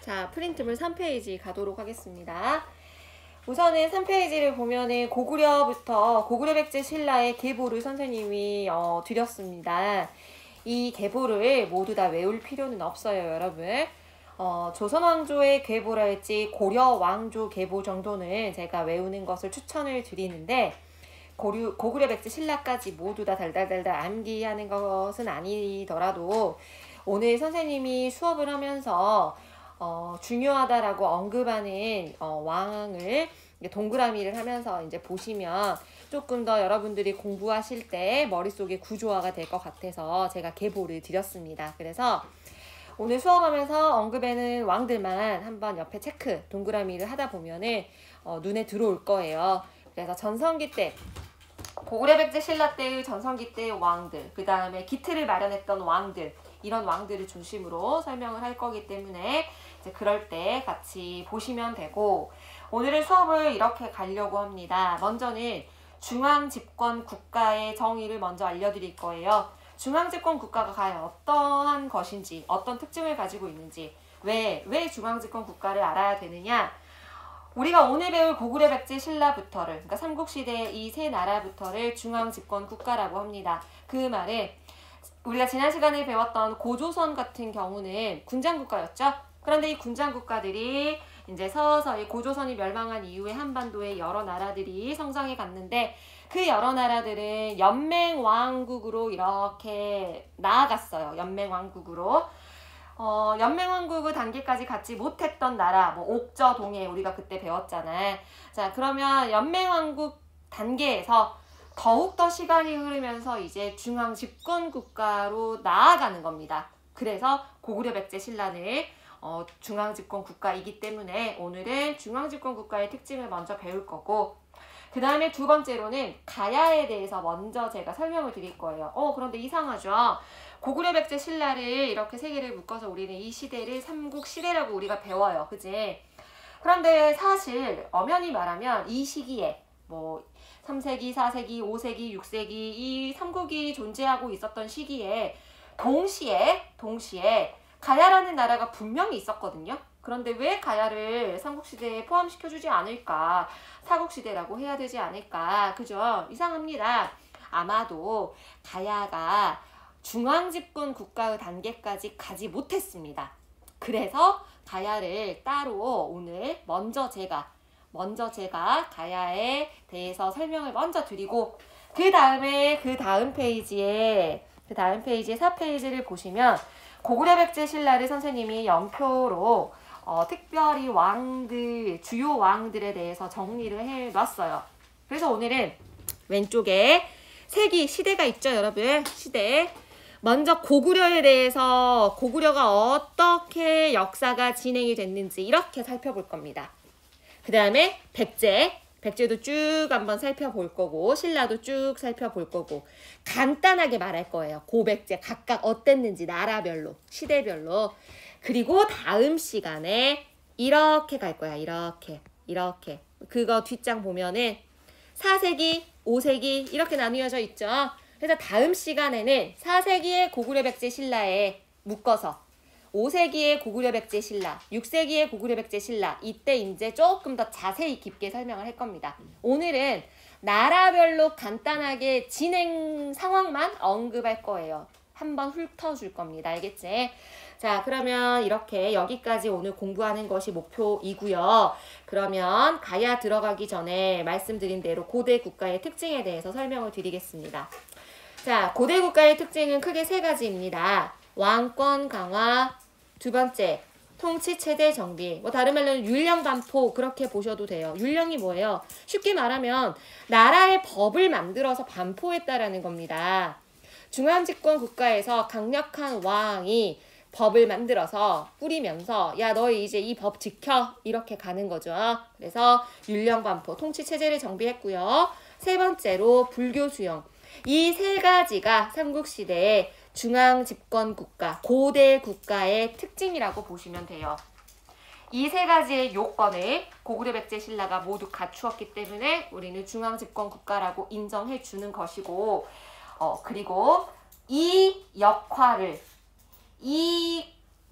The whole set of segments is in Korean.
자, 프린트물 3페이지 가도록 하겠습니다. 우선은 3페이지를 보면은 고구려부터 고구려 백제 신라의 계보를 선생님이 드렸습니다. 이 계보를 모두 다 외울 필요는 없어요, 여러분. 조선왕조의 계보랄지 고려 왕조 계보 정도는 제가 외우는 것을 추천을 드리는데 고구려 백제 신라까지 모두 다 달달달달 암기하는 것은 아니더라도 오늘 선생님이 수업을 하면서 중요하다라고 언급하는 왕을 동그라미를 하면서 이제 보시면 조금 더 여러분들이 공부하실 때 머릿속에 구조화가 될 것 같아서 제가 계보를 드렸습니다. 그래서 오늘 수업하면서 언급에는 왕들만 한번 옆에 체크 동그라미를 하다 보면은 눈에 들어올 거예요. 그래서 전성기 때 고구려 백제 신라 때의 전성기 때의 왕들, 그 다음에 기틀을 마련했던 왕들, 이런 왕들을 중심으로 설명을 할 거기 때문에 이제 그럴 때 같이 보시면 되고, 오늘은 수업을 이렇게 가려고 합니다. 먼저는 중앙집권 국가의 정의를 먼저 알려드릴 거예요. 중앙집권 국가가 과연 어떠한 것인지, 어떤 특징을 가지고 있는지, 왜 중앙집권 국가를 알아야 되느냐. 우리가 오늘 배울 고구려 백제 신라부터를, 그러니까 삼국시대의 이 세 나라부터를 중앙집권 국가라고 합니다. 그 말은 우리가 지난 시간에 배웠던 고조선 같은 경우는 군장국가였죠. 그런데 이 군장국가들이 이제 서서히 고조선이 멸망한 이후에 한반도에 여러 나라들이 성장해 갔는데 그 여러 나라들은 연맹왕국으로 이렇게 나아갔어요. 연맹왕국으로. 연맹왕국의 단계까지 갖지 못했던 나라, 뭐 옥저, 동해 우리가 그때 배웠잖아요. 자, 그러면 연맹왕국 단계에서 더욱더 시간이 흐르면서 이제 중앙집권국가로 나아가는 겁니다. 그래서 고구려 백제 신라는 중앙집권국가이기 때문에 오늘은 중앙집권국가의 특징을 먼저 배울 거고, 그 다음에 두 번째로는 가야에 대해서 먼저 제가 설명을 드릴 거예요. 그런데 이상하죠? 고구려 백제 신라를 이렇게 세 개를 묶어서 우리는 이 시대를 삼국시대라고 우리가 배워요. 그지? 그런데 사실 엄연히 말하면 이 시기에 뭐 3세기, 4세기, 5세기, 6세기 이 삼국이 존재하고 있었던 시기에 동시에 가야라는 나라가 분명히 있었거든요. 그런데 왜 가야를 삼국시대에 포함시켜주지 않을까? 사국시대라고 해야 되지 않을까? 그죠? 이상합니다. 아마도 가야가 중앙집권 국가의 단계까지 가지 못했습니다. 그래서 가야를 따로 오늘 먼저 제가 가야에 대해서 설명을 먼저 드리고, 그 다음 페이지에 4페이지를 보시면 고구려 백제 신라를 선생님이 연표로 특별히 주요 왕들에 대해서 정리를 해놨어요. 그래서 오늘은 왼쪽에 시대가 있죠, 여러분. 시대. 먼저 고구려에 대해서 고구려가 어떻게 역사가 진행이 됐는지 이렇게 살펴볼 겁니다. 그 다음에 백제도 쭉 한번 살펴볼 거고, 신라도 쭉 살펴볼 거고, 간단하게 말할 거예요. 고백제 각각 어땠는지 나라별로, 시대별로. 그리고 다음 시간에 이렇게 갈 거야. 이렇게. 그거 뒷장 보면은 4세기, 5세기 이렇게 나뉘어져 있죠. 그래서 다음 시간에는 4세기의 고구려 백제 신라에 묶어서 5세기의 고구려 백제 신라, 6세기의 고구려 백제 신라, 이때 이제 조금 더 자세히 깊게 설명을 할 겁니다. 오늘은 나라별로 간단하게 진행 상황만 언급할 거예요. 한번 훑어줄 겁니다. 알겠지? 자, 그러면 이렇게 여기까지 오늘 공부하는 것이 목표이고요. 그러면 가야 들어가기 전에 말씀드린 대로 고대 국가의 특징에 대해서 설명을 드리겠습니다. 자, 고대 국가의 특징은 크게 세 가지입니다. 왕권 강화, 두 번째, 통치 체제 정비. 뭐 다른 말로는 율령 반포 그렇게 보셔도 돼요. 율령이 뭐예요? 쉽게 말하면 나라의 법을 만들어서 반포했다라는 겁니다. 중앙집권 국가에서 강력한 왕이 법을 만들어서 뿌리면서 야, 너희 이제 이 법 지켜 이렇게 가는 거죠. 그래서 율령 반포, 통치 체제를 정비했고요. 세 번째로 불교 수용. 이 세 가지가 삼국시대의 중앙집권 국가, 고대 국가의 특징이라고 보시면 돼요. 이 세 가지의 요건을 고구려 백제 신라가 모두 갖추었기 때문에 우리는 중앙집권 국가라고 인정해 주는 것이고, 그리고 이 역할을, 이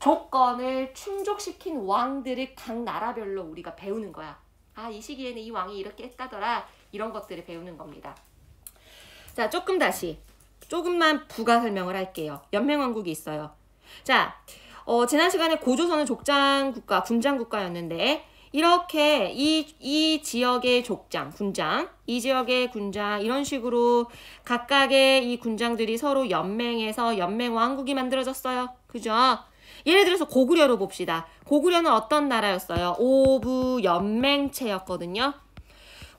조건을 충족시킨 왕들을 각 나라별로 우리가 배우는 거야. 아, 이 시기에는 이 왕이 이렇게 했다더라. 이런 것들을 배우는 겁니다. 자, 조금만 부가 설명을 할게요. 연맹왕국이 있어요. 자, 지난 시간에 고조선은 족장국가, 군장국가였는데 이렇게 이 지역의 족장, 군장, 이 지역의 군장 이런 식으로 각각의 이 군장들이 서로 연맹해서 연맹왕국이 만들어졌어요. 그죠? 예를 들어서 고구려로 봅시다. 고구려는 어떤 나라였어요? 오부연맹체였거든요.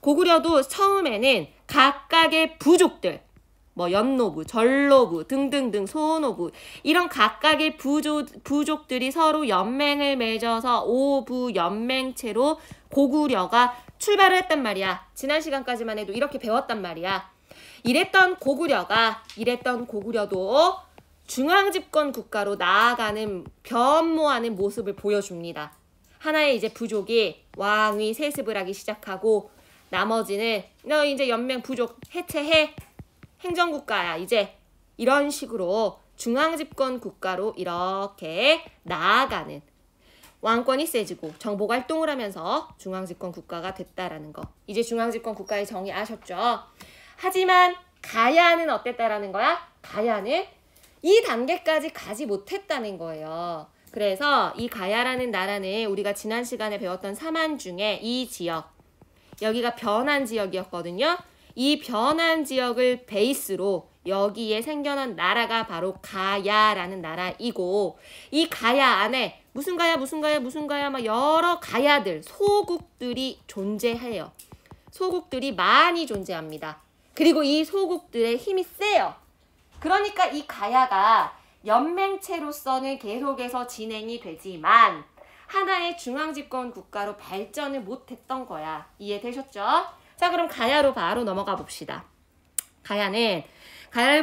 고구려도 처음에는 각각의 부족들, 뭐 연노부, 전로부 등등등 소노부 이런 각각의 부족들이 서로 연맹을 맺어서 오부연맹체로 고구려가 출발을 했단 말이야. 지난 시간까지만 해도 이렇게 배웠단 말이야. 이랬던 고구려도 중앙집권 국가로 나아가는 변모하는 모습을 보여줍니다. 하나의 이제 부족이 왕위 세습을 하기 시작하고 나머지는 너 이제 연맹 부족 해체해. 행정국가야 이제 이런 식으로 중앙집권 국가로 이렇게 나아가는 왕권이 세지고 정복 활동을 하면서 중앙집권 국가가 됐다라는 거. 이제 중앙집권 국가의 정의 아셨죠? 하지만 가야는 어땠다라는 거야? 가야는 이 단계까지 가지 못했다는 거예요. 그래서 이 가야라는 나라는 우리가 지난 시간에 배웠던 사만 중에 이 지역, 여기가 변한 지역이었거든요. 이 변한 지역을 베이스로 여기에 생겨난 나라가 바로 가야라는 나라이고 이 가야 안에 무슨 가야 막 여러 가야들, 소국들이 존재해요. 소국들이 많이 존재합니다. 그리고 이 소국들의 힘이 세요. 그러니까 이 가야가 연맹체로서는 계속해서 진행이 되지만 하나의 중앙집권 국가로 발전을 못했던 거야. 이해되셨죠? 자, 그럼 가야로 바로 넘어가 봅시다. 가야를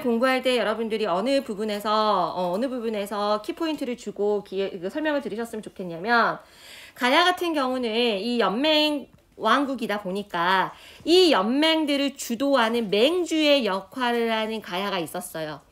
공부할 때 여러분들이 어느 부분에서 키포인트를 주고 설명을 들으셨으면 좋겠냐면 가야 같은 경우는 이 연맹 왕국이다 보니까 이 연맹들을 주도하는 맹주의 역할을 하는 가야가 있었어요.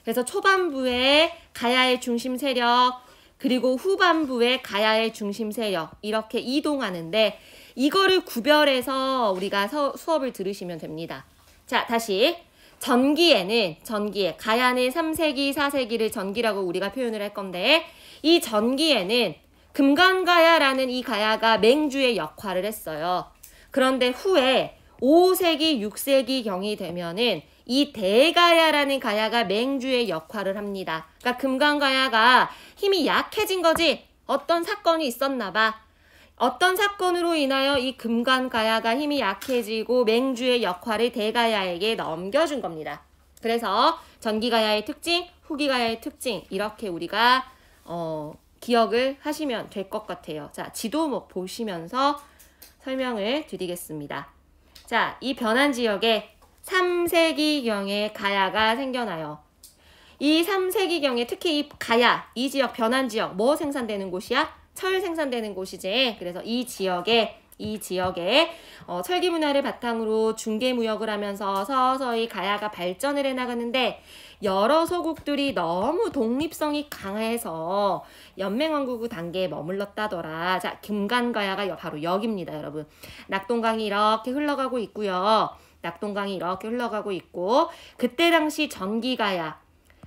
그래서 초반부에 가야의 중심 세력 그리고 후반부에 가야의 중심 세력 이렇게 이동하는데 이거를 구별해서 우리가 수업을 들으시면 됩니다. 자, 다시 가야는 3세기, 4세기를 전기라고 우리가 표현을 할 건데 이 전기에는 금강가야라는 이 가야가 맹주의 역할을 했어요. 그런데 후에 5세기, 6세기경이 되면은 이 대가야라는 가야가 맹주의 역할을 합니다. 그러니까 금강가야가 힘이 약해진 거지. 어떤 사건이 있었나 봐. 어떤 사건으로 인하여 이 금강가야가 힘이 약해지고 맹주의 역할을 대가야에게 넘겨준 겁니다. 그래서 전기가야의 특징, 후기가야의 특징 이렇게 우리가 기억을 하시면 될 것 같아요. 자, 지도 보시면서 설명을 드리겠습니다. 자, 이 변한 지역에 3세기경에 가야가 생겨나요. 이 3세기경에 특히 이 가야, 이 지역, 변한 지역, 뭐 생산되는 곳이야? 철 생산되는 곳이지. 그래서 이 지역에 철기 문화를 바탕으로 중개 무역을 하면서 서서히 가야가 발전을 해나가는데 여러 소국들이 너무 독립성이 강해서 연맹왕국 단계에 머물렀다더라. 자, 금강가야가 바로 여기입니다, 여러분. 낙동강이 이렇게 흘러가고 있고요. 그때 당시 전기가야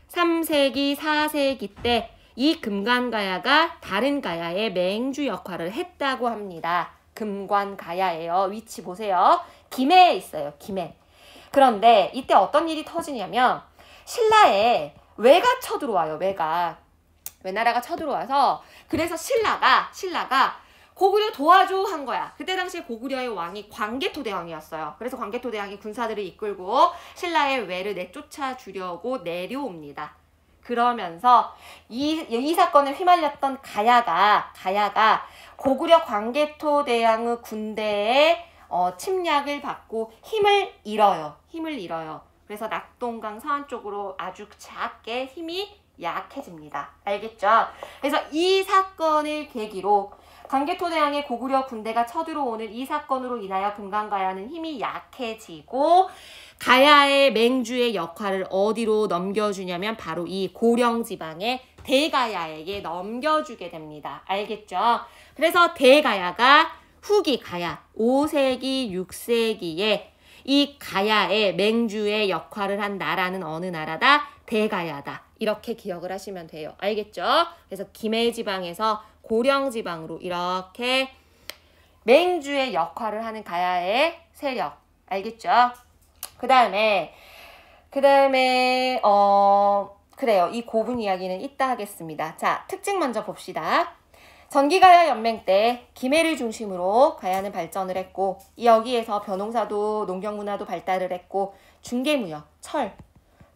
3세기, 4세기 때 이 금관가야가 다른 가야의 맹주 역할을 했다고 합니다. 금관가야예요. 위치 보세요. 김해에 있어요. 김해. 그런데 이때 어떤 일이 터지냐면 신라에 왜가 쳐들어와요. 왜나라가 쳐들어와서 그래서 신라가 고구려 도와줘 한 거야. 그때 당시에 고구려의 왕이 광개토대왕이었어요. 그래서 광개토대왕이 군사들을 이끌고 신라의 왜를 내쫓아 주려고 내려옵니다. 그러면서 이 사건을 휘말렸던 가야가 고구려 광개토대왕의 군대에 침략을 받고 힘을 잃어요. 그래서 낙동강 서안 쪽으로 아주 작게 힘이 약해집니다. 알겠죠? 그래서 이 사건을 계기로 광개토대왕의 고구려 군대가 쳐들어오는 이 사건으로 인하여 금강가야는 힘이 약해지고 가야의 맹주의 역할을 어디로 넘겨주냐면 바로 이 고령지방의 대가야에게 넘겨주게 됩니다. 알겠죠? 그래서 대가야가 후기 가야 5세기, 6세기에 이 가야의 맹주의 역할을 한 나라는 어느 나라다? 대가야다. 이렇게 기억을 하시면 돼요. 알겠죠? 그래서 김해지방에서 고령지방으로 이렇게 맹주의 역할을 하는 가야의 세력. 알겠죠? 그 다음에 그래요. 이 고분 이야기는 이따 하겠습니다. 자, 특징 먼저 봅시다. 전기가야 연맹 때 김해를 중심으로 가야는 발전을 했고 여기에서 벼농사도 농경문화도 발달을 했고 중개무역,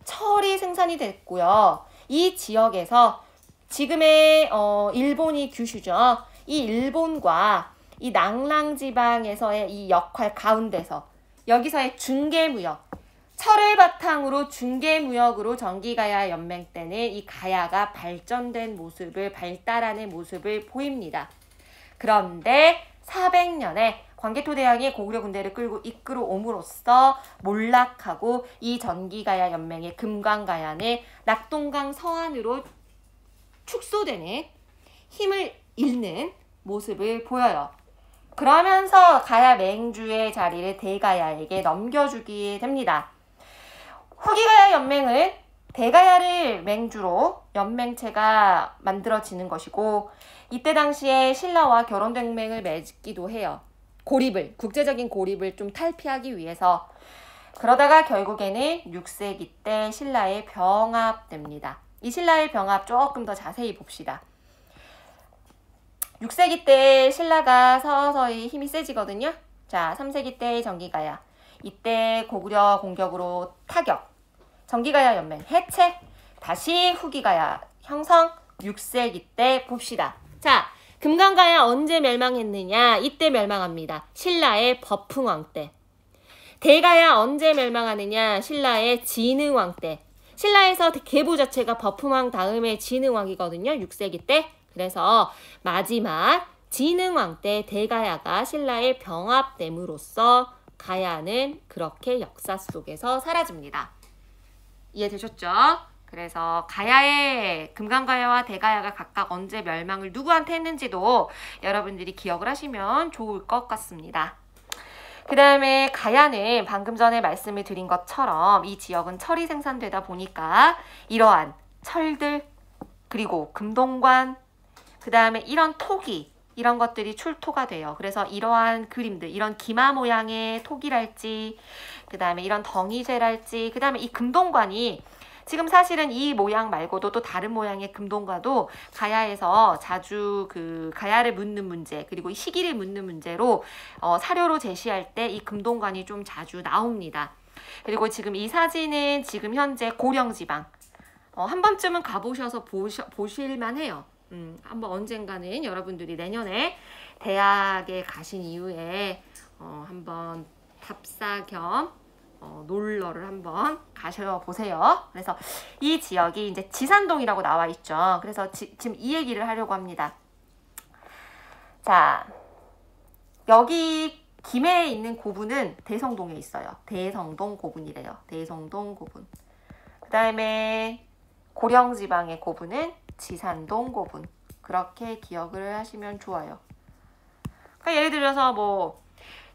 철이 생산이 됐고요. 이 지역에서 지금의 일본이 규슈죠. 이 일본과 이 낭랑지방에서의 이 역할 가운데서 여기서의 중개무역, 철을 바탕으로 중개무역으로 전기가야 연맹 때는 이 가야가 발전된 모습을 발달하는 모습을 보입니다. 그런데 400년에 광개토대왕이 고구려 군대를 이끌어 옴으로써 몰락하고 이 전기가야 연맹의 금강가야는 낙동강 서안으로 축소되는 힘을 잃는 모습을 보여요. 그러면서 가야 맹주의 자리를 대가야에게 넘겨주게 됩니다. 후기가야 연맹은 대가야를 맹주로 연맹체가 만들어지는 것이고 이때 당시에 신라와 결혼동맹을 맺기도 해요. 국제적인 고립을 좀 탈피하기 위해서. 그러다가 결국에는 6세기 때 신라에 병합됩니다. 이 신라의 병합 조금 더 자세히 봅시다. 6세기 때 신라가 서서히 힘이 세지거든요. 자, 3세기 때 전기가야. 이때 고구려 공격으로 타격. 전기가야 연맹 해체. 다시 후기가야 형성. 6세기 때 봅시다. 자, 금강가야 언제 멸망했느냐? 이때 멸망합니다. 신라의 법흥왕 때. 대가야 언제 멸망하느냐? 신라의 진흥왕 때. 신라에서 계보 자체가 법흥왕 다음에 진흥왕이거든요. 6세기 때. 그래서 마지막 진흥왕 때 대가야가 신라에 병합됨으로써 가야는 그렇게 역사 속에서 사라집니다. 이해되셨죠? 그래서 금강가야와 대가야가 각각 언제 멸망을 누구한테 했는지도 여러분들이 기억을 하시면 좋을 것 같습니다. 그 다음에 가야는 방금 전에 말씀을 드린 것처럼 이 지역은 철이 생산되다 보니까 이러한 철들 그리고 금동관 그 다음에 이런 토기 이런 것들이 출토가 돼요. 그래서 이러한 그림들 이런 기마 모양의 토기랄지 그 다음에 이런 덩이쇠랄지 그 다음에 이 금동관이 지금 사실은 이 모양 말고도 또 다른 모양의 금동관도 가야에서 자주 그 가야를 묻는 문제 그리고 이 시기를 묻는 문제로 사료로 제시할 때 이 금동관이 좀 자주 나옵니다. 그리고 지금 이 사진은 지금 현재 고령지방 한 번쯤은 가보셔서 보실만 해요. 한번 언젠가는 여러분들이 내년에 대학에 가신 이후에 한번 답사 겸 놀러를 한번 가셔보세요. 그래서 이 지역이 이제 지산동이라고 나와 있죠. 그래서 지금 이 얘기를 하려고 합니다. 자, 여기 김해에 있는 고분은 대성동에 있어요. 대성동 고분이래요. 대성동 고분. 그 다음에 고령지방의 고분은 지산동 고분. 그렇게 기억을 하시면 좋아요. 그러니까 예를 들어서 뭐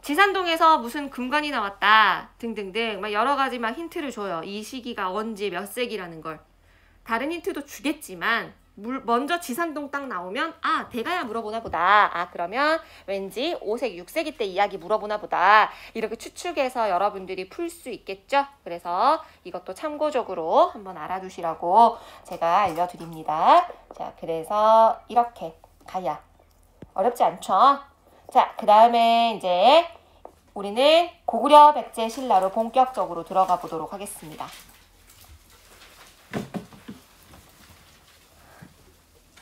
지산동에서 무슨 금관이 나왔다 등등등 막 여러 가지 막 힌트를 줘요. 이 시기가 언제 몇 세기라는 걸. 다른 힌트도 주겠지만 먼저 지산동 딱 나오면 아 대가야 물어보나 보다. 아 그러면 왠지 5세기 6세기 때 이야기 물어보나 보다. 이렇게 추측해서 여러분들이 풀 수 있겠죠. 그래서 이것도 참고적으로 한번 알아두시라고 제가 알려드립니다. 자 그래서 이렇게 가야 어렵지 않죠. 자, 그 다음에 이제 우리는 고구려 백제 신라로 본격적으로 들어가 보도록 하겠습니다.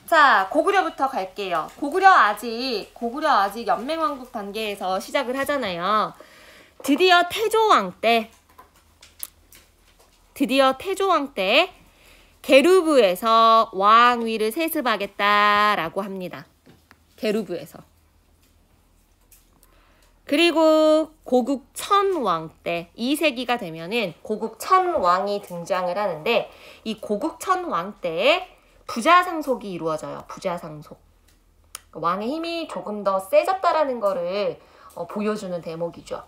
자, 고구려부터 갈게요. 고구려 아직 연맹왕국 단계에서 시작을 하잖아요. 드디어 태조왕 때 게르부에서 왕위를 세습하겠다라고 합니다. 게르부에서. 그리고 고국천왕 때 2세기가 되면은 고국천왕이 등장을 하는데 이 고국천왕 때에 부자상속이 이루어져요. 부자상속. 왕의 힘이 조금 더 세졌다라는 거를 보여주는 대목이죠.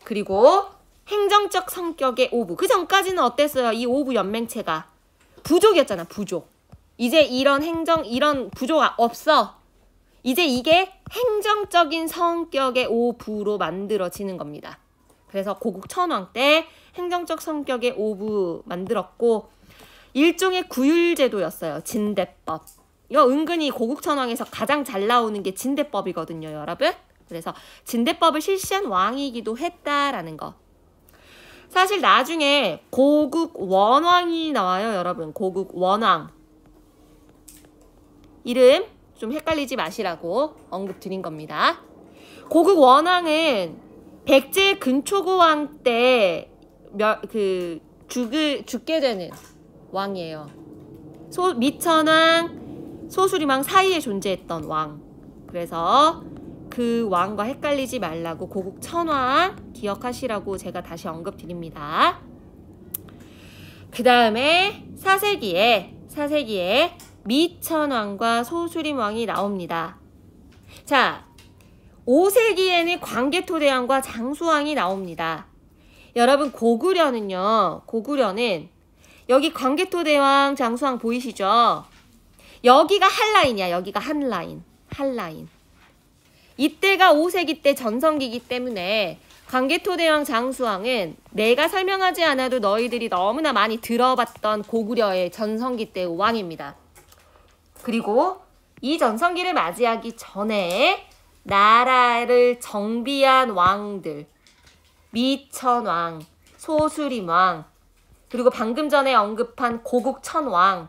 그리고 행정적 성격의 오부. 그 전까지는 어땠어요? 이 오부 연맹체가 부족이었잖아. 부족. 이제 이런 부족 없어. 이제 이게 행정적인 성격의 오부로 만들어지는 겁니다. 그래서 고국 천왕 때 행정적 성격의 오부 만들었고 일종의 구율제도였어요. 진대법. 이거 은근히 고국 천왕에서 가장 잘 나오는 게 진대법이거든요, 여러분. 그래서 진대법을 실시한 왕이기도 했다라는 거. 사실 나중에 고국 원왕이 나와요, 여러분. 고국 원왕. 이름 좀 헷갈리지 마시라고 언급 드린 겁니다. 고국 원왕은 백제 근초고왕 때 죽게 되는 왕이에요. 미천왕, 소수림왕 사이에 존재했던 왕. 그래서 그 왕과 헷갈리지 말라고 고국 천왕 기억하시라고 제가 다시 언급 드립니다. 그 다음에 사세기에 미천왕과 소수림왕이 나옵니다. 자, 5세기에는 광개토대왕과 장수왕이 나옵니다. 여러분 고구려는 여기 광개토대왕 장수왕 보이시죠? 여기가 한 라인이야. 여기가 한 라인. 이때가 5세기 때 전성기이기 때문에 광개토대왕 장수왕은 내가 설명하지 않아도 너희들이 너무나 많이 들어봤던 고구려의 전성기 때 왕입니다. 그리고 이 전성기를 맞이하기 전에 나라를 정비한 왕들, 미천왕, 소수림왕, 그리고 방금 전에 언급한 고국천왕,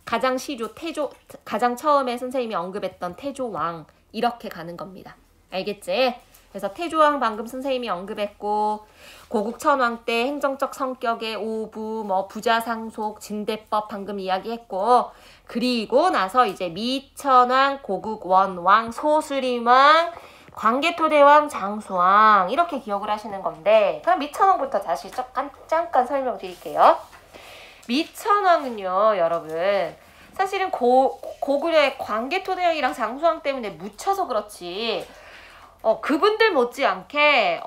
가장 처음에 선생님이 언급했던 태조왕, 이렇게 가는 겁니다. 알겠지? 그래서 태조왕 방금 선생님이 언급했고 고국천왕 때 행정적 성격의 오부, 부자상속, 진대법 방금 이야기했고 그리고 나서 이제 미천왕, 고국원왕, 소수림왕, 광개토대왕, 장수왕 이렇게 기억을 하시는 건데 그럼 미천왕부터 다시 잠깐 설명드릴게요. 미천왕은요, 여러분 사실은 고구려의 광개토대왕이랑 장수왕 때문에 묻혀서 그렇지 그분들 못지않게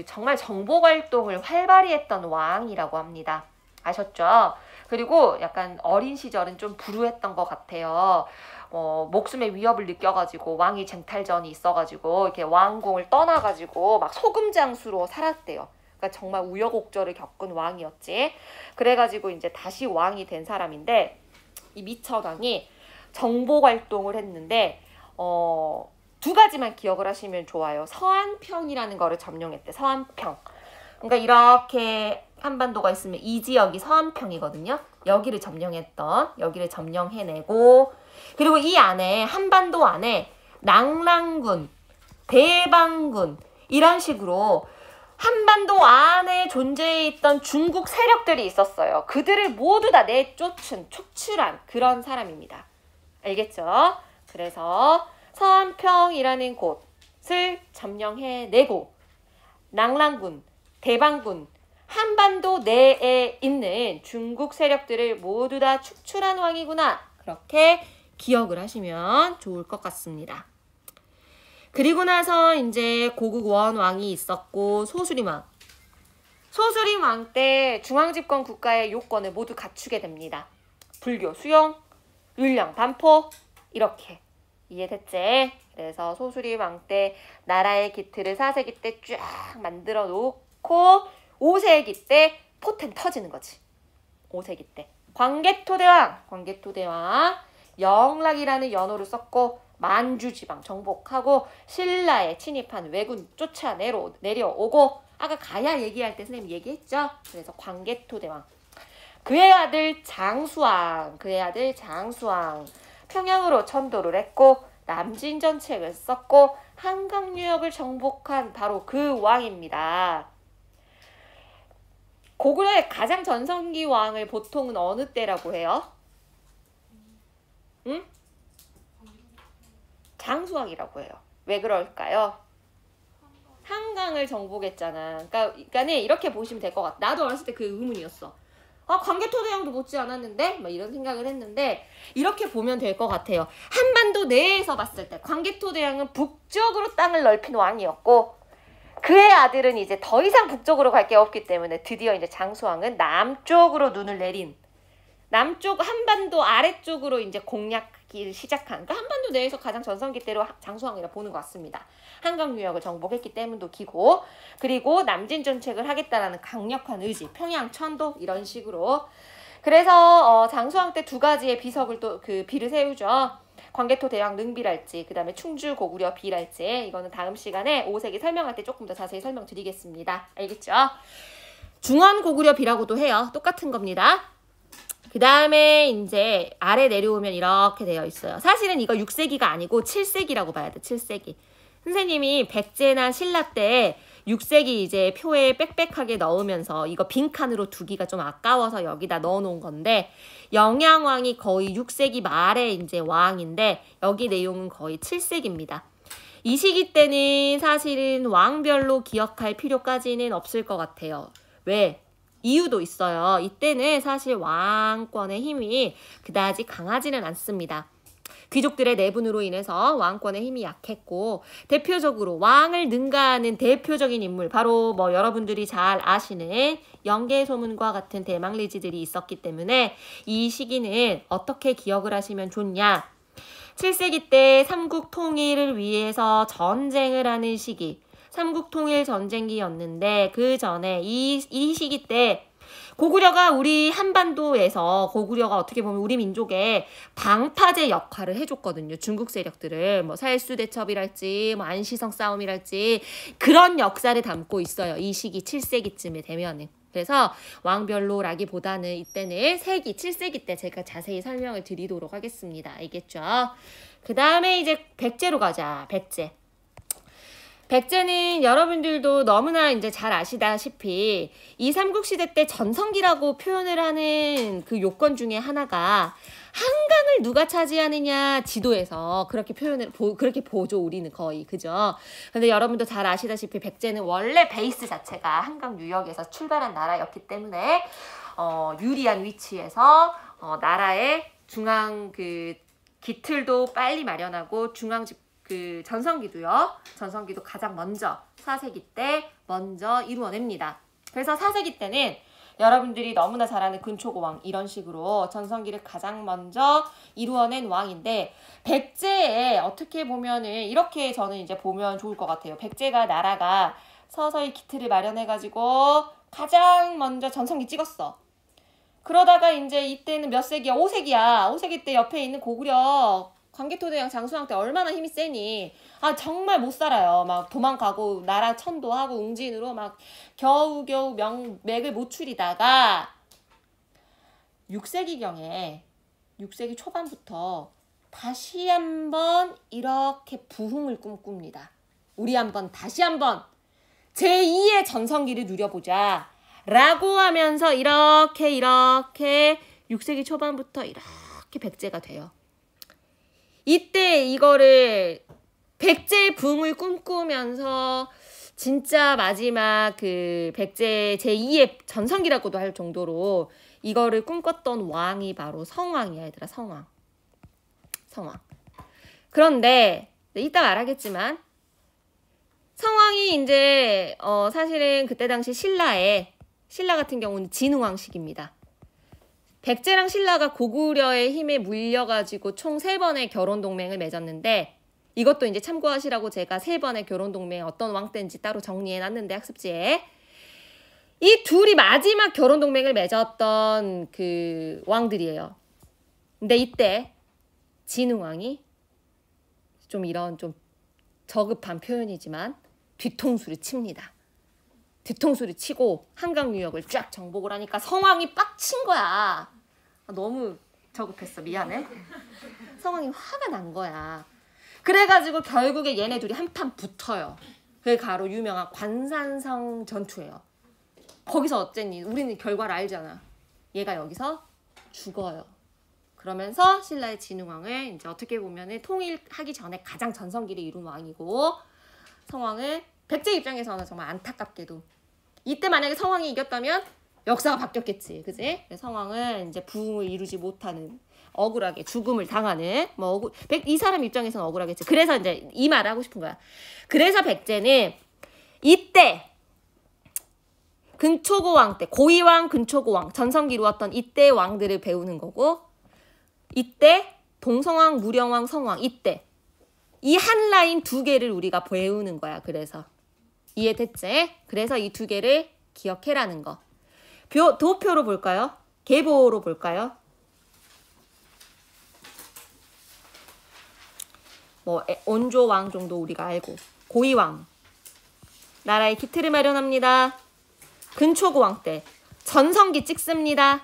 정말 정복활동을 활발히 했던 왕이라고 합니다. 아셨죠? 그리고 약간 어린 시절은 좀 불우했던 것 같아요. 목숨의 위협을 느껴가지고 왕위 쟁탈전이 있어가지고 이렇게 왕궁을 떠나가지고 막 소금장수로 살았대요. 그러니까 정말 우여곡절을 겪은 왕이었지. 그래가지고 이제 다시 왕이 된 사람인데 이 미천왕이 정복활동을 했는데 두 가지만 기억을 하시면 좋아요. 서안평이라는 거를 점령했대. 서안평. 그러니까 이렇게 한반도가 있으면 이 지역이 서안평이거든요. 여기를 점령해내고 그리고 이 안에 한반도 안에 낭랑군, 대방군 이런 식으로 한반도 안에 존재해 있던 중국 세력들이 있었어요. 그들을 모두 다 촉출한 그런 사람입니다. 알겠죠? 그래서 서안평이라는 곳을 점령해내고 낭랑군, 대방군, 한반도 내에 있는 중국 세력들을 모두 다 축출한 왕이구나. 그렇게 기억을 하시면 좋을 것 같습니다. 그리고 나서 이제 고국 원왕이 있었고 소수림왕. 소수림왕 때 중앙집권 국가의 요건을 모두 갖추게 됩니다. 불교 수용, 율령 반포 이렇게. 이해됐지? 그래서 소수림왕 때 나라의 기틀을 4세기 때 쫙 만들어 놓고 5세기 때 포텐 터지는 거지. 5세기 때. 광개토대왕 영락이라는 연호를 썼고 만주지방 정복하고 신라에 침입한 왜군 내려오고 아까 가야 얘기할 때 선생님 얘기했죠? 그래서 광개토대왕. 그의 아들 장수왕 평양으로 천도를 했고 남진전책을 썼고 한강 유역을 정복한 바로 그 왕입니다. 고구려의 가장 전성기 왕을 보통은 어느 때라고 해요? 응? 장수왕이라고 해요. 왜 그럴까요? 한강을 정복했잖아. 그러니까 이렇게 보시면 될 것 같아. 나도 어렸을 때 그 의문이었어. 광개토대왕도 못지 않았는데 막 이런 생각을 했는데 이렇게 보면 될 것 같아요. 한반도 내에서 봤을 때 광개토대왕은 북쪽으로 땅을 넓힌 왕이었고 그의 아들은 이제 더 이상 북쪽으로 갈 게 없기 때문에 드디어 이제 장수왕은 남쪽으로 눈을 내린 남쪽 한반도 아래쪽으로 이제 공략하기 시작한, 그러니까 한반도 내에서 가장 전성기 때로 장수왕이라 보는 것 같습니다. 한강 유역을 정복했기 때문도 기고, 그리고 남진 정책을 하겠다라는 강력한 의지, 평양, 천도 이런 식으로. 그래서 장수왕 때 두 가지의 비석을 또 그 비를 세우죠. 광개토 대왕 능비랄지, 그 다음에 충주 고구려 비랄지. 이거는 다음 시간에 5세기 설명할 때 조금 더 자세히 설명드리겠습니다. 알겠죠? 중원 고구려 비라고도 해요. 똑같은 겁니다. 그 다음에 이제 아래 내려오면 이렇게 되어 있어요. 사실은 이거 6세기가 아니고 7세기라고 봐야 돼. 7세기. 선생님이 백제나 신라 때 6세기 이제 표에 빽빽하게 넣으면서 이거 빈칸으로 두기가 좀 아까워서 여기다 넣어놓은 건데, 영양왕이 거의 6세기 말에 이제 왕인데 여기 내용은 거의 7세기입니다. 이 시기 때는 사실은 왕별로 기억할 필요까지는 없을 것 같아요. 왜? 이유도 있어요. 이때는 사실 왕권의 힘이 그다지 강하지는 않습니다. 귀족들의 내분으로 인해서 왕권의 힘이 약했고, 대표적으로 왕을 능가하는 대표적인 인물, 바로 뭐 여러분들이 잘 아시는 영계소문과 같은 대망리지들이 있었기 때문에 이 시기는 어떻게 기억을 하시면 좋냐. 7세기 때 삼국 통일을 위해서 전쟁을 하는 시기, 삼국통일 전쟁기였는데 그 전에 이 시기 때 고구려가 우리 한반도에서, 고구려가 어떻게 보면 우리 민족의 방파제 역할을 해줬거든요. 중국 세력들을 뭐 살수대첩이랄지 뭐 안시성 싸움이랄지 그런 역사를 담고 있어요. 이 시기 7세기쯤에 되면은. 그래서 왕별로라기보다는 이때는 7세기 때 제가 자세히 설명을 드리도록 하겠습니다. 알겠죠? 그 다음에 이제 백제로 가자. 백제는 여러분들도 너무나 이제 잘 아시다시피 이 삼국시대 때 전성기라고 표현을 하는 그 요건 중에 하나가 한강을 누가 차지하느냐, 지도에서 그렇게 그렇게 보죠, 우리는 거의. 그죠? 근데 여러분도 잘 아시다시피 백제는 원래 베이스 자체가 한강 유역에서 출발한 나라였기 때문에 유리한 위치에서 나라의 중앙 그 기틀도 빨리 마련하고 전성기도 가장 먼저 4세기 때 먼저 이루어냅니다. 그래서 4세기 때는 여러분들이 너무나 잘 아는 근초고왕 이런 식으로 전성기를 가장 먼저 이루어낸 왕인데, 백제에 어떻게 보면은 이렇게 저는 이제 보면 좋을 것 같아요. 백제가 나라가 서서히 기틀을 마련해가지고 가장 먼저 전성기 찍었어. 그러다가 이제 이때는 몇 세기야? 5세기야. 5세기 때 옆에 있는 고구려 광개토대왕 장수왕 때 얼마나 힘이 세니. 정말 못 살아요. 막 도망가고 나라 천도하고 웅진으로 막 겨우겨우 맥을 못 추리다가 6세기 초반부터 다시 한번 이렇게 부흥을 꿈꿉니다. 우리 다시 한번 제2의 전성기를 누려보자 라고 하면서 이렇게 6세기 초반부터 이렇게 백제가 돼요. 이때 이거를 백제의 부흥을 꿈꾸면서 진짜 마지막 그 백제 제2의 전성기라고도 할 정도로 이거를 꿈꿨던 왕이 바로 성왕이야, 얘들아. 성왕. 그런데 이따 말하겠지만 성왕이 이제 사실은 그때 당시 신라 같은 경우는 진흥왕식입니다. 백제랑 신라가 고구려의 힘에 물려가지고 총 3번의 결혼동맹을 맺었는데, 이것도 이제 참고하시라고 제가 3번의 결혼동맹 어떤 왕 때인지 따로 정리해놨는데 학습지에, 이 둘이 마지막 결혼동맹을 맺었던 그 왕들이에요. 근데 이때 진흥왕이 좀 저급한 표현이지만 뒤통수를 칩니다. 뒤통수를 치고 한강 유역을 쫙 정복을 하니까 성왕이 빡친 거야. 너무 저급했어. 미안해. 성왕이 화가 난 거야. 그래가지고 결국에 얘네 둘이 한판 붙어요. 그게 바로 유명한 관산성 전투예요. 거기서 어쨌니? 우리는 결과를 알잖아. 얘가 여기서 죽어요. 그러면서 신라의 진흥왕을 이제 어떻게 보면은 통일하기 전에 가장 전성기를 이룬 왕이고, 성왕은 백제 입장에서는 정말 안타깝게도 이때 만약에 성왕이 이겼다면 역사가 바뀌었겠지. 그지? 성왕은 이제 부흥을 이루지 못하는 억울하게 죽음을 당하는 이 사람 입장에서는 억울하겠지. 그래서 이제 이 말을 하고 싶은 거야. 그래서 백제는 이때 근초고왕 때 고이왕 근초고왕 전성기 이루었던 이때 왕들을 배우는 거고 이때 동성왕 무령왕 성왕 이때 이 한 라인 두 개를 우리가 배우는 거야. 그래서 이해됐지? 그래서 이 두 개를 기억해라는 거. 도표로 볼까요? 계보로 볼까요? 온조왕 정도 우리가 알고 고이왕 나라의 기틀을 마련합니다. 근초고왕 때 전성기 찍습니다.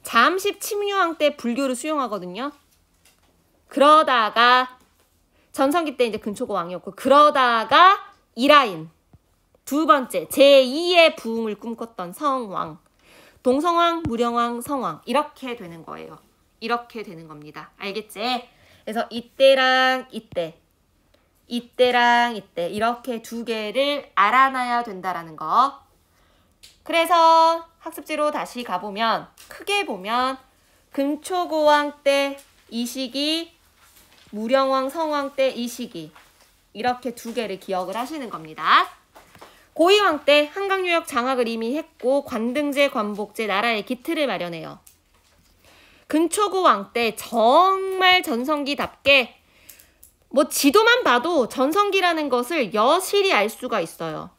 잠시 침유왕 때 불교를 수용하거든요. 그러다가 전성기 때 이제 근초고왕이었고 그러다가 이라인 두 번째 제2의 부흥을 꿈꿨던 성왕 동성왕, 무령왕, 성왕 이렇게 되는 거예요. 이렇게 되는 겁니다. 알겠지? 그래서 이때랑 이때 이때랑 이때 이렇게 두 개를 알아놔야 된다라는 거. 그래서 학습지로 다시 가보면 크게 보면 근초고왕 때 이 시기 무령왕, 성왕 때 이 시기 이렇게 두 개를 기억을 하시는 겁니다. 고이왕 때 한강유역 장악을 이미 했고 관등제, 관복제 나라의 기틀을 마련해요. 근초고왕 때 정말 전성기답게 지도만 봐도 전성기라는 것을 여실히 알 수가 있어요.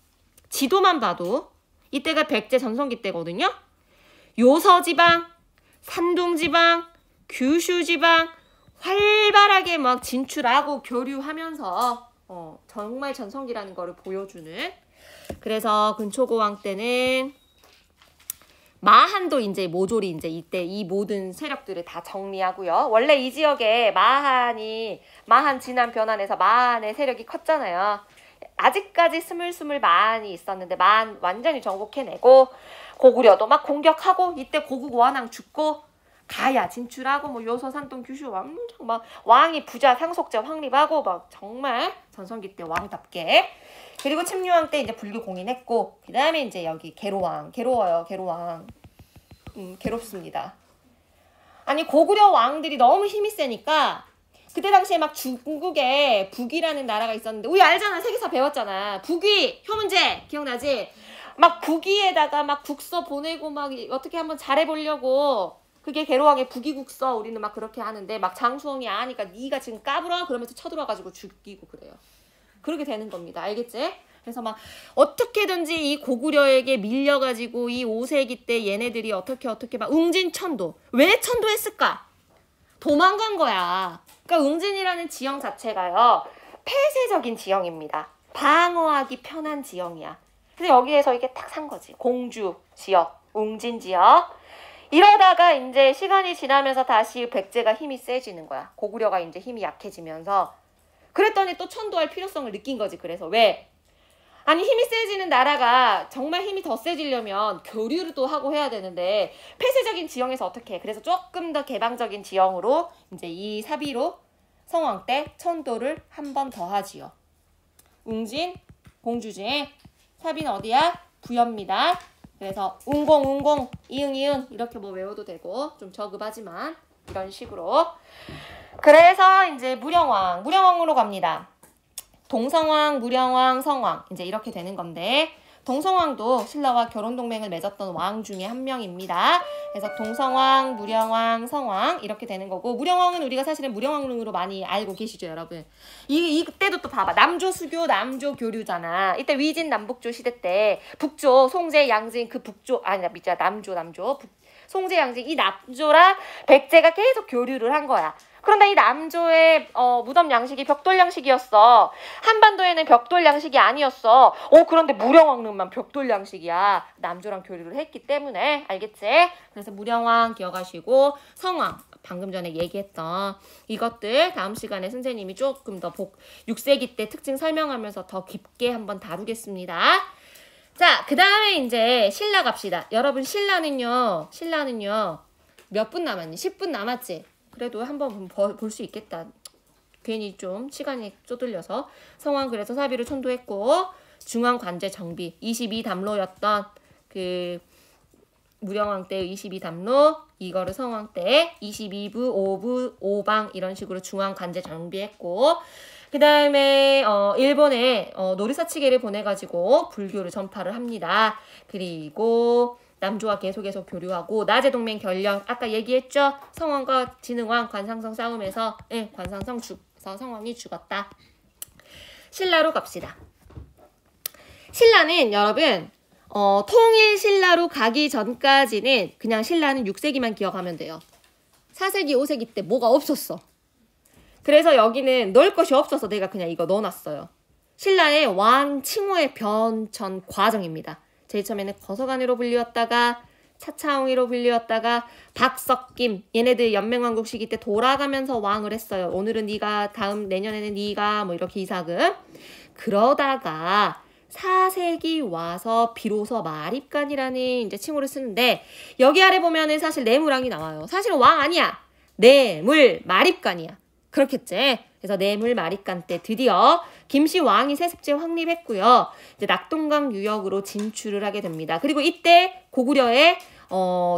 지도만 봐도 이때가 백제 전성기 때거든요. 요서지방, 산둥지방, 규슈지방 활발하게 막 진출하고 교류하면서 정말 전성기라는 거를 보여주는. 그래서 근초고왕 때는 마한도 이제 모조리 이제 이때 이 모든 세력들을 다 정리하고요. 원래 이 지역에 마한 진안 변환해서 마한의 세력이 컸잖아요. 아직까지 스물스물 마한이 있었는데 마한 완전히 정복해내고 고구려도 막 공격하고 이때 고국 원왕 죽고 가야 진출하고 요서 산동 규슈 완전 막 왕이 부자 상속자 확립하고 막 정말 전성기 때 왕답게. 그리고 침유왕 때 이제 불교 공인했고 그 다음에 이제 여기 계로왕 괴로워요. 계로왕 괴롭습니다. 아니 고구려 왕들이 너무 힘이 세니까 그때 당시에 막 중국에 북이라는 나라가 있었는데 우리 알잖아. 세계사 배웠잖아. 북위 효문제 기억나지? 막 북위에다가 막 국서 보내고 막 어떻게 한번 잘해보려고 그게 계로왕의 북위국서 우리는 막 그렇게 하는데 막 장수왕이 아니까 네가 지금 까불어 그러면서 쳐들어가지고 죽이고 그래요. 그렇게 되는 겁니다. 알겠지? 그래서 막 어떻게든지 이 고구려에게 밀려가지고 이 5세기 때 얘네들이 어떻게 막 웅진천도. 왜 천도했을까? 도망간 거야. 그러니까 웅진이라는 지형 자체가요. 폐쇄적인 지형입니다. 방어하기 편한 지형이야. 그래서 여기에서 이게 딱 산 거지. 공주 지역, 웅진 지역. 이러다가 이제 시간이 지나면서 다시 백제가 힘이 세지는 거야. 고구려가 이제 힘이 약해지면서. 그랬더니 또 천도할 필요성을 느낀 거지. 그래서 왜? 아니 힘이 세지는 나라가 정말 힘이 더 세지려면 교류를 또 하고 해야 되는데 폐쇄적인 지형에서 어떻게 해? 그래서 조금 더 개방적인 지형으로 이제 이 사비로 성왕 때 천도를 한 번 더 하지요. 웅진, 공주진, 사비는 어디야? 부여입니다. 그래서 웅공, 이응 이렇게 외워도 되고 좀 저급하지만 이런 식으로. 그래서 이제 무령왕으로 갑니다. 동성왕, 무령왕, 성왕 이제 이렇게 되는 건데 동성왕도 신라와 결혼동맹을 맺었던 왕 중에 한 명입니다. 그래서 동성왕, 무령왕, 성왕 이렇게 되는 거고 무령왕은 우리가 사실은 무령왕릉으로 많이 알고 계시죠 여러분. 이때도 또 봐봐. 남조 수교, 남조 교류잖아. 이때 위진 남북조 시대 때 북조, 송제, 양진 그 북조 남조 송제, 양진 이 남조랑 백제가 계속 교류를 한 거야. 그런데 이 남조의 무덤 양식이 벽돌 양식이었어. 한반도에는 벽돌 양식이 아니었어. 그런데 무령왕릉만 벽돌 양식이야. 남조랑 교류를 했기 때문에. 알겠지? 그래서 무령왕 기억하시고 성왕 방금 전에 얘기했던 이것들 다음 시간에 선생님이 조금 더 6세기 때 특징 설명하면서 더 깊게 한번 다루겠습니다. 자, 그 다음에 이제 신라 갑시다. 여러분 신라는요 몇 분 남았니? 10분 남았지? 그래도 한번 볼 수 있겠다. 괜히 좀 시간이 쪼들려서. 성왕 그래서 사비를 천도했고 중앙 관제 정비 22담로였던 그 무령왕 때의 22담로, 이거를 성왕 때 22부, 5부, 5방 이런 식으로 중앙 관제 정비했고, 그 다음에 일본에 노리사치계를 보내가지고 불교를 전파를 합니다. 그리고 남조와 계속 교류하고 나제 동맹 결렬, 아까 얘기했죠? 성왕과 진흥왕 관상성 싸움에서 관상성 성왕이 죽었다. 신라로 갑시다. 신라는 여러분 통일 신라로 가기 전까지는 그냥 신라는 6세기만 기억하면 돼요. 4세기, 5세기 때 뭐가 없었어. 그래서 여기는 넣을 것이 없어서 내가 그냥 이거 넣어놨어요. 신라의 왕 칭호의 변천 과정입니다. 제일 처음에는 거서관으로 불리웠다가 차차홍이로 불리웠다가 박석김, 얘네들 연맹왕국 시기 때 돌아가면서 왕을 했어요. 오늘은 네가, 내년에는 네가, 뭐 이렇게 이사금. 그러다가 4세기 와서 비로소 마립간이라는 이제 칭호를 쓰는데, 여기 아래 보면은 사실 내물왕이 나와요. 사실은 왕 아니야. 내물 마립간이야. 그렇겠지. 그래서 내물 마립간 때 드디어 김씨 왕이 세습제 확립했고요. 이제 낙동강 유역으로 진출을 하게 됩니다. 그리고 이때 고구려의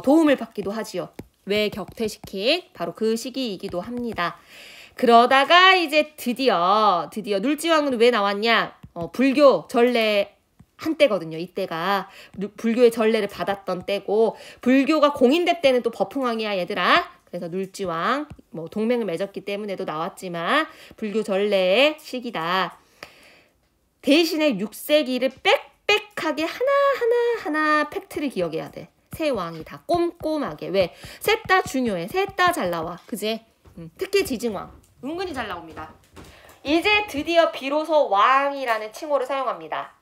도움을 받기도 하지요. 왜 격퇴시킨 바로 그 시기이기도 합니다. 그러다가 이제 드디어 눌지왕은 왜 나왔냐? 불교 전래 한때거든요. 이때가 불교의 전례를 받았던 때고, 불교가 공인대 때는 또 법흥왕이야 얘들아. 그래서 눌지왕 뭐 동맹을 맺었기 때문에도 나왔지만 불교 전례의 시기다. 대신에 6세기를 빽빽하게 하나하나 팩트를 기억해야 돼. 세 왕이 다 꼼꼼하게. 왜? 셋 다 중요해. 셋 다 잘 나와. 그지? 특히 지증왕 은근히 잘 나옵니다. 이제 드디어 비로소 왕이라는 칭호를 사용합니다.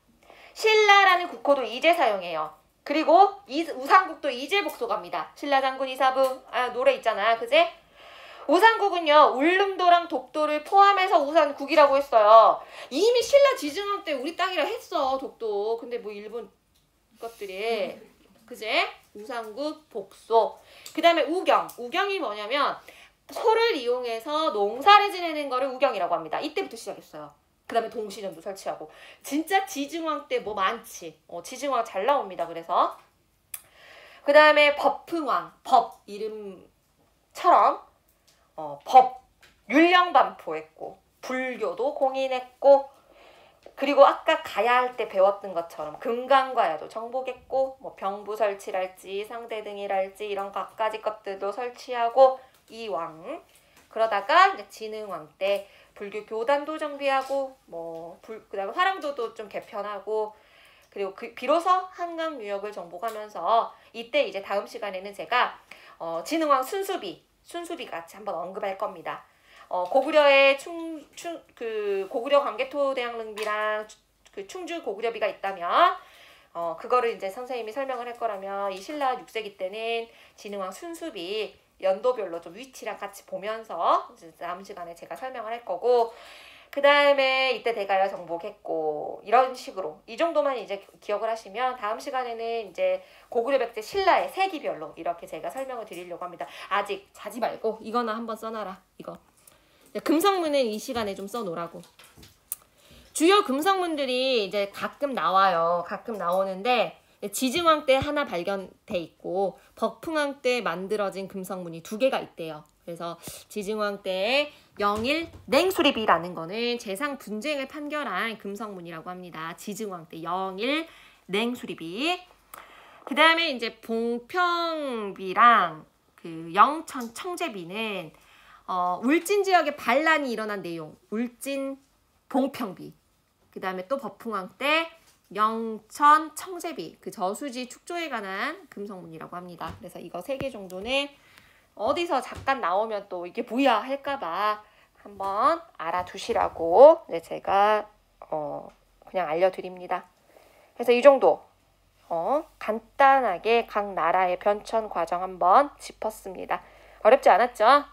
신라라는 국호도 이제 사용해요. 그리고 우상국도 이제 복속합니다. 신라장군 이사부 노래 있잖아. 그지? 우상국은요. 울릉도랑 독도를 포함해서 우상국이라고 했어요. 이미 신라 지증왕 때 우리 땅이라 했어. 독도. 근데 뭐 일본 것들이. 그지? 우상국 복속. 그 다음에 우경이 뭐냐면 소를 이용해서 농사를 지내는 거를 우경이라고 합니다. 이때부터 시작했어요. 그 다음에 동시전도 설치하고. 진짜 지증왕 때 뭐 많지. 지증왕 잘 나옵니다. 그래서 그 다음에 법흥왕, 법 이름처럼 법 율령 반포했고, 불교도 공인했고, 그리고 아까 가야 할 때 배웠던 것처럼 금강과야도 정복했고, 뭐 병부 설치랄지 상대등이랄지 이런 갖가지 것들도 설치하고 이 왕. 그러다가 이제 진흥왕 때 불교 교단도 정비하고, 그다음에 화랑도도 좀 개편하고, 그리고 비로소 한강 유역을 정복하면서, 이때 이제 다음 시간에는 제가 진흥왕 순수비 같이 한번 언급할 겁니다. 고구려의 고구려 광개토대왕릉비랑 그 충주 고구려비가 있다면, 그거를 이제 선생님이 설명을 할 거라면, 이 신라 6세기 때는 진흥왕 순수비 연도별로 좀 위치랑 같이 보면서 다음 시간에 제가 설명을 할 거고, 그 다음에 이때 대가야 정복했고, 이런 식으로 이 정도만 이제 기억을 하시면 다음 시간에는 이제 고구려 백제 신라의 세기별로 이렇게 제가 설명을 드리려고 합니다. 아직 자지 말고 이거나 한번 써놔라. 이거 금성문은 이 시간에 좀 써놓으라고. 주요 금성문들이 이제 가끔 나와요. 가끔 나오는데 지증왕 때 하나 발견돼 있고 법흥왕 때 만들어진 금성문이 2개가 있대요. 그래서 지증왕 때의 영일 냉수리비라는 거는 재상 분쟁을 판결한 금성문이라고 합니다. 지증왕 때 영일 냉수리비. 그 다음에 이제 봉평비랑 그 영천 청제비는 울진 지역에 반란이 일어난 내용. 울진 봉평비. 그 다음에 또 법흥왕 때 영천 청제비, 그 저수지 축조에 관한 금성문이라고 합니다. 그래서 이거 3개 정도는 어디서 잠깐 나오면 또 이게 뭐야 할까봐 한번 알아두시라고 제가 그냥 알려드립니다. 그래서 이 정도 간단하게 각 나라의 변천 과정 한번 짚었습니다. 어렵지 않았죠?